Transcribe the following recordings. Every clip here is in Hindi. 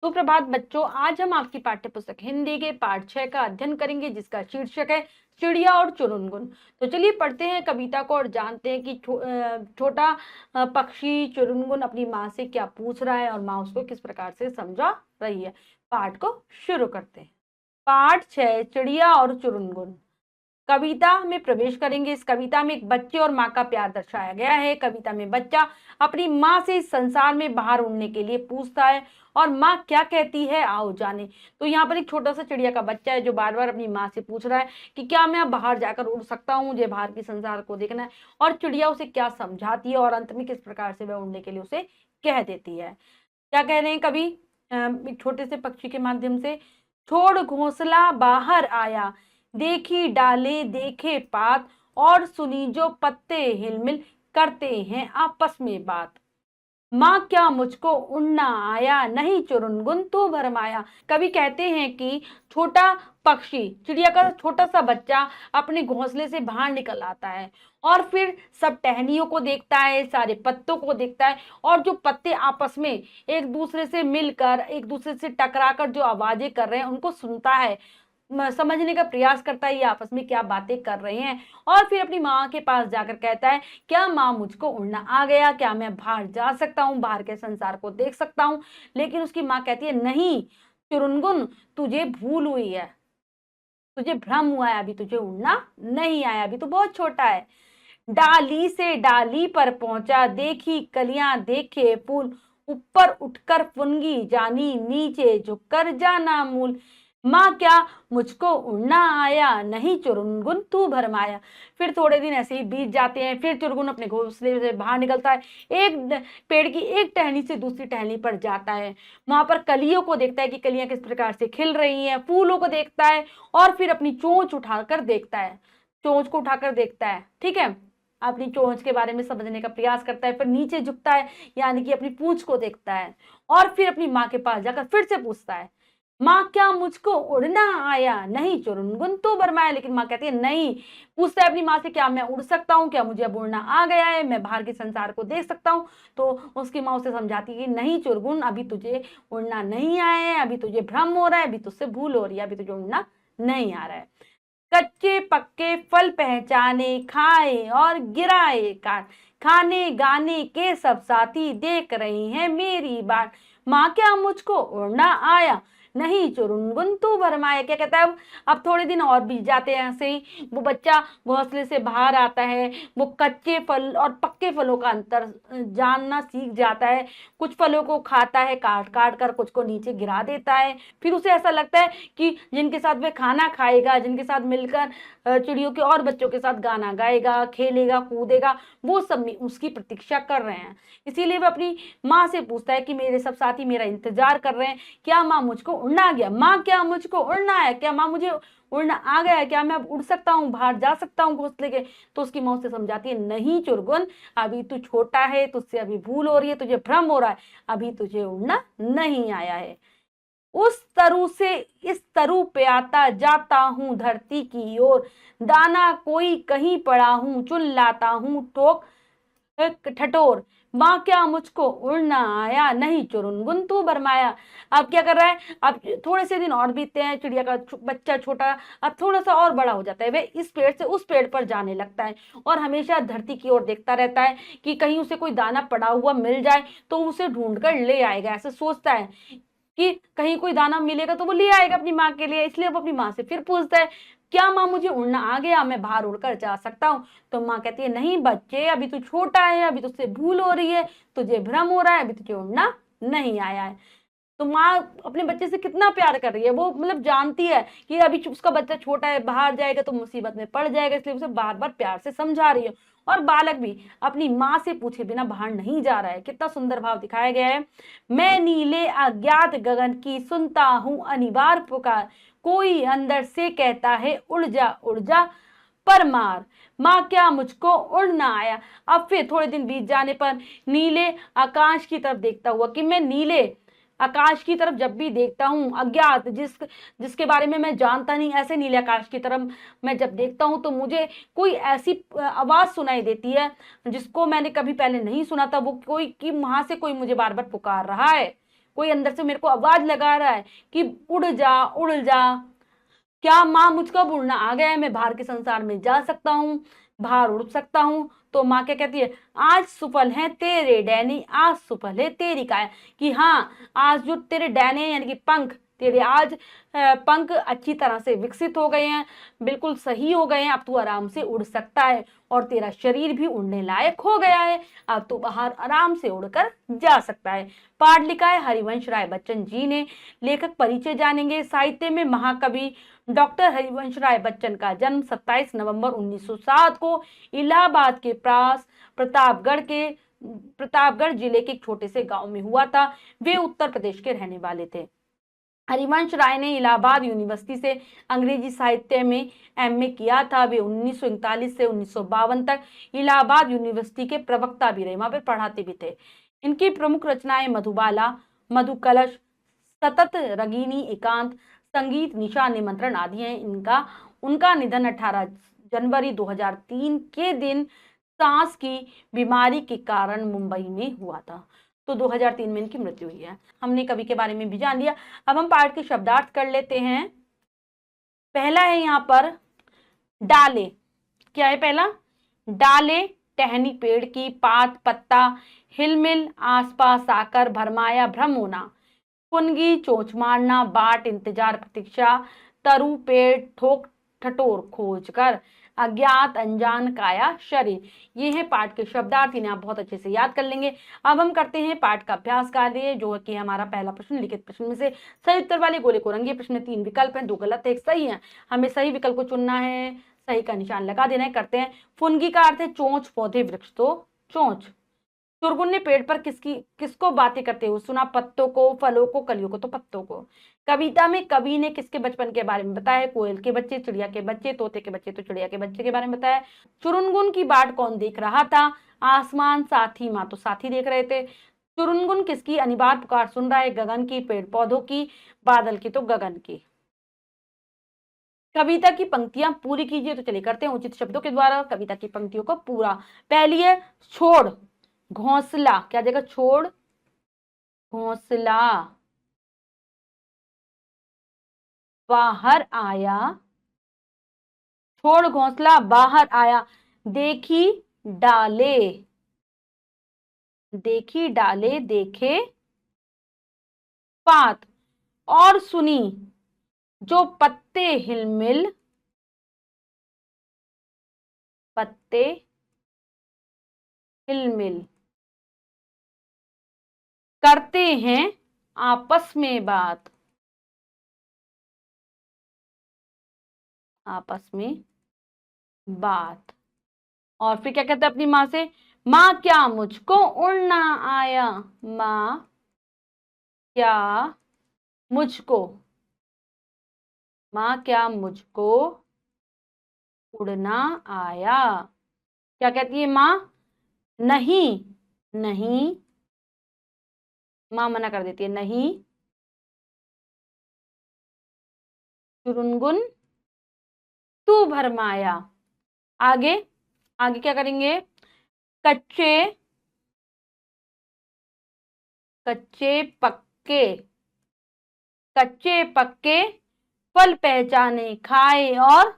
सुप्रभात बच्चों, आज हम आपकी पाठ्य पुस्तक हिंदी के पाठ 6 का अध्ययन करेंगे जिसका शीर्षक है चिड़िया और चुरुंगुन। तो चलिए पढ़ते हैं कविता को और जानते हैं कि छोटा पक्षी चुरुंगुन अपनी माँ से क्या पूछ रहा है और माँ उसको किस प्रकार से समझा रही है। पाठ को शुरू करते हैं। पाठ 6 चिड़िया और चुरुंगुन। कविता में प्रवेश करेंगे। इस कविता में एक बच्चे और माँ का प्यार दर्शाया गया है। कविता में बच्चा अपनी माँ से इस संसार में बाहर उड़ने के लिए पूछता है और माँ क्या कहती है, आओ जाने। तो यहाँ पर एक छोटा सा चिड़िया का बच्चा है जो बार बार अपनी माँ से पूछ रहा है कि क्या मैं अब बाहर जाकर उड़ सकता हूँ, मुझे बाहर के संसार को देखना है। और चिड़िया उसे क्या समझाती है और अंत में किस प्रकार से वह उड़ने के लिए उसे कह देती है। क्या कह रहे हैं कवि एक छोटे से पक्षी के माध्यम से। छोड़ घोंसला बाहर आया, देखी डाले देखे पात, और सुनी जो पत्ते हिलमिल, करते हैं आपस में बात। माँ क्या मुझको उड़ना आया, नहीं चुरुंगुन तू भरमाया। कवि कहते हैं कि छोटा पक्षी, चिड़िया का छोटा सा बच्चा अपने घोंसले से बाहर निकल आता है और फिर सब टहनियों को देखता है, सारे पत्तों को देखता है और जो पत्ते आपस में एक दूसरे से मिलकर, एक दूसरे से टकराकर जो आवाजें कर रहे हैं उनको सुनता है, समझने का प्रयास करता है ये आपस में क्या बातें कर रहे हैं। और फिर अपनी माँ के पास जाकर कहता है, क्या माँ मुझको उड़ना आ गया, क्या मैं बाहर जा सकता हूँ, बाहर के संसार को देख सकता हूँ। लेकिन उसकी माँ कहती है, नहीं चुरुंगुन, तुझे भूल हुई है, तुझे भ्रम हुआ है, अभी तुझे उड़ना नहीं आया, अभी तो बहुत छोटा है। डाली से डाली पर पहुंचा, देखी कलियां देखे फूल, ऊपर उठकर फुनगी जानी, नीचे झुककर जाना मूल। माँ क्या मुझको उड़ना आया, नहीं चुरुंगुन तू भरमाया। फिर थोड़े दिन ऐसे ही बीत जाते हैं। फिर चुरुंगुन अपने घोंसले से बाहर निकलता है, एक पेड़ की एक टहनी से दूसरी टहनी पर जाता है। वहां पर कलियों को देखता है कि कलियां किस प्रकार से खिल रही हैं, फूलों को देखता है और फिर अपनी चोंच उठाकर देखता है, चोंच को उठाकर देखता है, ठीक है, अपनी चोंच के बारे में समझने का प्रयास करता है। फिर नीचे झुकता है, यानी कि अपनी पूंछ को देखता है और फिर अपनी माँ के पास जाकर फिर से पूछता है, माँ क्या मुझको उड़ना आया, नहीं चुरुंगुन तू भरमाया। लेकिन माँ कहती है नहीं। पूछता है अपनी माँ से, क्या मैं उड़ सकता हूँ, क्या मुझे अब उड़ना आ गया है, मैं बाहर के संसार को देख सकता हूँ। तो उसकी माँ उसे समझाती है, नहीं चुरुंगुन, अभी तुझे उड़ना नहीं आया है, अभी तुझे भ्रम हो रहा है, अभी तुझसे भूल हो रही है, अभी तुझे उड़ना नहीं आ रहा है। कच्चे पक्के फल पहचाने, खाए और गिराए काट, खाने गाने के सब साथी देख रही हैं मेरी बात। माँ क्या मुझको उड़ना आया, नहीं चुरुंगुन तू भरमाया। क्या कहता है, अब थोड़े दिन और बीत जाते हैं। ऐसे ही वो बच्चा घोंसले से बाहर आता है, वो कच्चे फल और पक्के फलों का अंतर जानना सीख जाता है। कुछ फलों को खाता है काट काट कर, कुछ को नीचे गिरा देता है। फिर उसे ऐसा लगता है कि जिनके साथ वह खाना खाएगा, जिनके साथ मिलकर चिड़ियों के और बच्चों के साथ गाना गाएगा, खेलेगा कूदेगा, वो सब उसकी प्रतीक्षा कर रहे हैं। इसीलिए वह अपनी माँ से पूछता है कि मेरे सब साथी मेरा इंतजार कर रहे हैं, क्या माँ मुझको उड़ना आ गया, माँ क्या मुझको उड़ना है, क्या माँ मुझे उड़ना आ गया है, क्या मैं अब उड़ सकता हूँ, बाहर जा सकता हूँ घोंसले के। तो उसकी माँ उसे समझाती है, नहीं चुरगुन, अभी तू छोटा है, तुझसे अभी भूल हो रही है, तुझे भ्रम हो रहा है, अभी तुझे उड़ना नहीं आया है। उस तरु से इस तरु पे आता जाता हूँ धरती की ओर, दाना कोई कहीं पड़ा हूँ, चुन लाता हूँ ठोक ठठोर। माँ क्या मुझको उड़ना आया, नहीं चुरुंगुन तू भरमाया। अब क्या कर रहा है, अब थोड़े से दिन और बीतते हैं। चिड़िया का बच्चा छोटा अब थोड़ा सा और बड़ा हो जाता है। वह इस पेड़ से उस पेड़ पर जाने लगता है और हमेशा धरती की ओर देखता रहता है कि कहीं उसे कोई दाना पड़ा हुआ मिल जाए तो उसे ढूंढ कर ले आएगा। ऐसे सोचता है कि कहीं कोई दाना मिलेगा तो वो ले आएगा अपनी माँ के लिए। इसलिए वो अपनी माँ से फिर पूछता है, क्या माँ मुझे उड़ना आ गया, मैं बाहर उड़कर जा सकता हूँ। तो माँ कहती है, नहीं बच्चे, अभी तू छोटा है, अभी तुझसे भूल हो रही है, तुझे भ्रम हो रहा है, अभी तुझे उड़ना नहीं आया है। तो माँ अपने बच्चे से कितना प्यार कर रही है। वो मतलब जानती है कि अभी उसका बच्चा छोटा है, बाहर जाएगा तो मुसीबत में पड़ जाएगा, इसलिए उसे बार बार प्यार से समझा रही है। और बालक भी अपनी माँ से पूछे बिना बाहर नहीं जा रहा है। कितना सुंदर भाव दिखाया गया है। मैं नीले अज्ञात गगन की सुनता हूँ अनिवार्य पुकार, कोई अंदर से कहता है उड़ जा पर मार। माँ क्या मुझको उड़ना आया। अब फिर थोड़े दिन बीत जाने पर नीले आकाश की तरफ देखता हुआ, कि मैं नीले आकाश की तरफ जब भी देखता हूँ, अज्ञात जिसके बारे में मैं जानता नहीं, ऐसे नीले आकाश की तरफ मैं जब देखता हूँ तो मुझे कोई ऐसी आवाज सुनाई देती है जिसको मैंने कभी पहले नहीं सुना था। वो कोई कि वहां से कोई मुझे बार बार पुकार रहा है, कोई अंदर से मेरे को आवाज लगा रहा है कि उड़ जा उड़ जा। क्या माँ मुझको अब उड़ना आ गया है, मैं बाहर के संसार में जा सकता हूँ, बाहर उड़ सकता हूँ। तो माँ क्या कहती है, आज सुफल है तेरे डैनी, आज सुफल है तेरी काया, कि हाँ आज जो तेरे डैने यानी कि पंख तेरे आज पंख अच्छी तरह से विकसित हो गए हैं, बिल्कुल सही हो गए हैं, अब तू आराम से उड़ सकता है और तेरा शरीर भी उड़ने लायक हो गया है, अब तू बाहर आराम से उड़कर जा सकता है। पाठ लिखा है हरिवंश राय बच्चन जी ने। लेखक परिचय जानेंगे। साहित्य में महाकवि डॉक्टर हरिवंश राय बच्चन का जन्म 27 नवंबर 1907 को इलाहाबाद के पास प्रतापगढ़ जिले के एक छोटे से गांव में हुआ था। वे उत्तर प्रदेश के रहने वाले थे। हरिवंश राय ने इलाहाबाद यूनिवर्सिटी से अंग्रेजी साहित्य में एमए किया था। वे 1939 से 1952 तक इलाहाबाद यूनिवर्सिटी के प्रवक्ता भी रहे, वहां पर पढ़ाते भी थे। इनकी प्रमुख रचनाएं मधुबाला, मधुकलश, सतत रगिनी एकांत, संगीत, निशा, निमंत्रण आदि हैं। उनका निधन 18 जनवरी 2003 के दिन सांस की बीमारी के कारण मुंबई में हुआ था। तो 2003 में इनकी मृत्यु हुई है। हमने कवि के बारे में भी जान लिया। अब हम पाठ के शब्दार्थ कर लेते हैं। पहला है यहाँ पर डाले। क्या है पहला? डाले टहनी पेड़ की, पात पत्ता, हिलमिल आसपास आकर, भरमाया भ्रम होना, फुनगी चोंच मारना, बाट इंतजार प्रतीक्षा, तरु पेड़ ठोक ठटोर खोज कर, अज्ञात अनजान काया शरीर। ये है पाठ के शब्दार्थ, इन्हें आप बहुत अच्छे से याद कर लेंगे। अब हम करते हैं पाठ का अभ्यास कार्य, जो कि हमारा पहला प्रश्न। लिखित प्रश्न में से सही उत्तर वाले गोले को रंगिए। प्रश्न में 3 विकल्प हैं, 2 गलत है, 1 सही है। हमें सही विकल्प को चुनना है, सही का निशान लगा देना है। करते हैं। फुनगी का अर्थ है चोंच, पौधे वृक्ष, तो चोंच। चुरगुन ने पेड़ पर किसको बातें करते हुए सुना? पत्तों को, फलों को, कलियों को, तो पत्तों को। कविता में कवि ने किसके बचपन के बारे में बताया? कोयल के बच्चे, चिड़िया के बच्चे, तोते के बच्चे, तो चिड़िया के बच्चे के बारे में बताया। चुरुनगुन की बाट कौन देख रहा था? आसमान, साथी, माँ तो साथी देख रहे थे। चुरुनगुन किसकी अनिबार्य पुकार सुन रहा है? गगन की, पेड़ पौधों की, बादल की, तो गगन की। कविता की पंक्तियां पूरी कीजिए। तो चलिए करते हैं उचित शब्दों के द्वारा कविता की पंक्तियों को पूरा। पहली है छोड़ घोंसला। क्या जगह? छोड़ घोंसला बाहर आया, छोड़ घोंसला बाहर आया, देखी डाले, देखी डाले देखे पात, और सुनी जो पत्ते हिलमिल, पत्ते हिलमिल करते हैं आपस में बात, आपस में बात। और फिर क्या कहते हैं अपनी माँ से? माँ क्या मुझको उड़ना आया, माँ क्या मुझको, माँ क्या मुझको उड़ना आया। क्या कहती है माँ? नहीं, नहीं, माँ मना कर देती है, नहीं। चुरुनगुन तू भरमाया। आगे, आगे क्या करेंगे? कच्चे, कच्चे पक्के, कच्चे पक्के फल पहचाने, खाए और,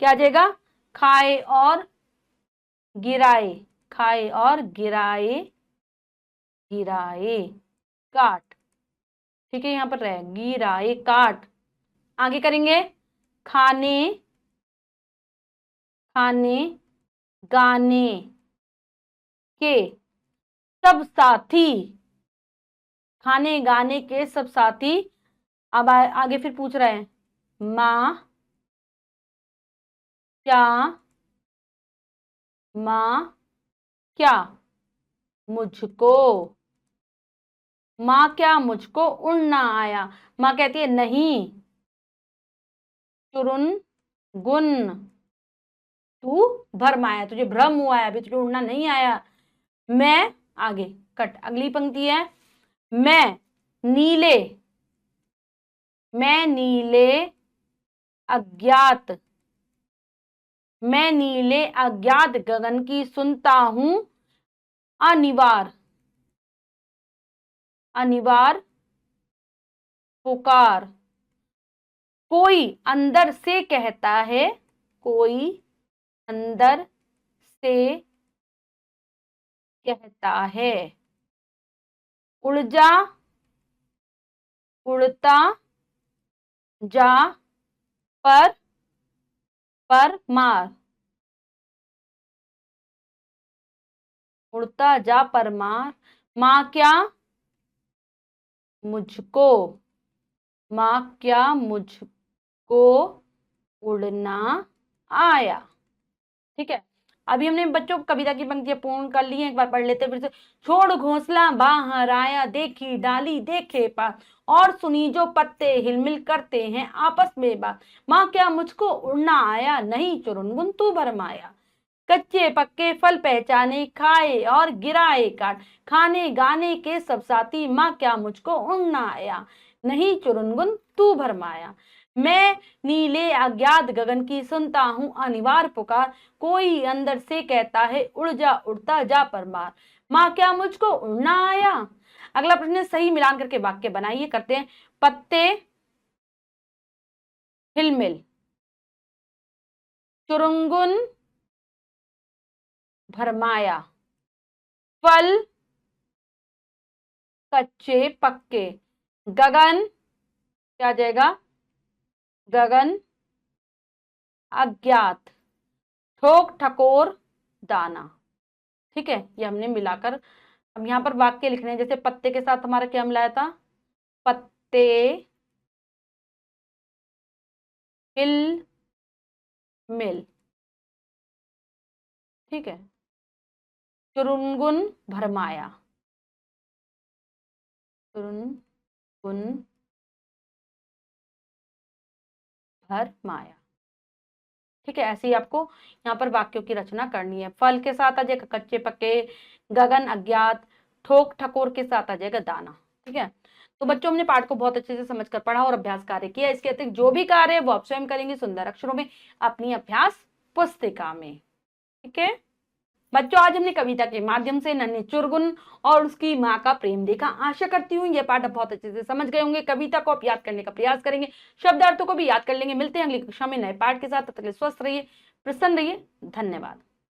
क्या जाएगा? खाए और गिराए, खाए और गिराए, गिराए काट। ठीक है, यहां पर रहे गिराए काट। आगे करेंगे खाने, खाने गाने के सब साथी, खाने गाने के सब साथी। अब आगे फिर पूछ रहे हैं माँ क्या, माँ क्या मुझको, माँ क्या मुझको उड़ना आया। माँ कहती है नहीं, चुरुन गुन तू भरमाया, तुझे भ्रम हुआ है, अभी तुझे उड़ना नहीं आया। मैं, आगे कट, अगली पंक्ति है मैं नीले, मैं नीले अज्ञात, मैं नीले अज्ञात गगन की सुनता हूं अनिवार्य, अनिवार्य पुकार, कोई अंदर से कहता है, कोई अंदर से कहता है, उड़ जा, उड़ता जा, पर मार, उड़ता जा पर मार, माँ क्या मुझको, माँ क्या मुझको उड़ना आया। ठीक है, अभी हमने बच्चों कविता की पंक्तियां पूर्ण कर ली हैं, एक बार पढ़ लेते हैं फिर से। छोड़ घोंसला बाहर आया, देखी डाली देखे पास, और सुनी जो पत्ते हिलमिल करते हैं आपस में बात, माँ क्या मुझको उड़ना आया, नहीं चुरुनगुन तू भरमाया। कच्चे पक्के फल पहचाने, खाए और गिराए काट, खाने गाने के सब साथी, माँ क्या मुझको उड़ना आया, नहीं चुरुनगुन तू भरमाया। मैं नीले अज्ञात गगन की सुनता हूँ अनिवार्य पुकार, कोई अंदर से कहता है उड़ जा उड़ता जा पर मार, माँ क्या मुझको उड़ना आया। अगला प्रश्न, सही मिलान करके वाक्य बनाइए। करते हैं, पत्ते हिलमिल, चुरुंगुन भरमाया, फल कच्चे पक्के, गगन क्या जाएगा, गगन अज्ञात, ठोक ठकोर दाना। ठीक है, ये हमने मिलाकर अब यहां पर वाक्य लिखने हैं। जैसे पत्ते के साथ हमारा क्या मिलाया था, पत्ते हिल मिल। ठीक है, चुरुनगुन भरमाया, चुरुनगुन भरमाया। ठीक है, ऐसे ही आपको यहाँ पर वाक्यों की रचना करनी है। फल के साथ आ जाएगा कच्चे पक्के, गगन अज्ञात, ठोक ठकोर के साथ आ जाएगा दाना। ठीक है, तो बच्चों हमने पाठ को बहुत अच्छे से समझकर पढ़ा और अभ्यास कार्य किया। इसके अतिरिक्त जो भी कार्य है वो आप स्वयं करेंगे सुंदर अक्षरों में अपनी अभ्यास पुस्तिका में। ठीक है बच्चों, आज हमने कविता के माध्यम से नन्हे चुरगुन और उसकी माँ का प्रेम देखा। आशा करती हूँ ये पाठ बहुत अच्छे से समझ गए होंगे। कविता को आप याद करने का प्रयास करेंगे, शब्दार्थों को भी याद कर लेंगे। मिलते हैं अगली कक्षा में नए पाठ के साथ। तब तक के लिए स्वस्थ रहिए, प्रसन्न रहिए। धन्यवाद।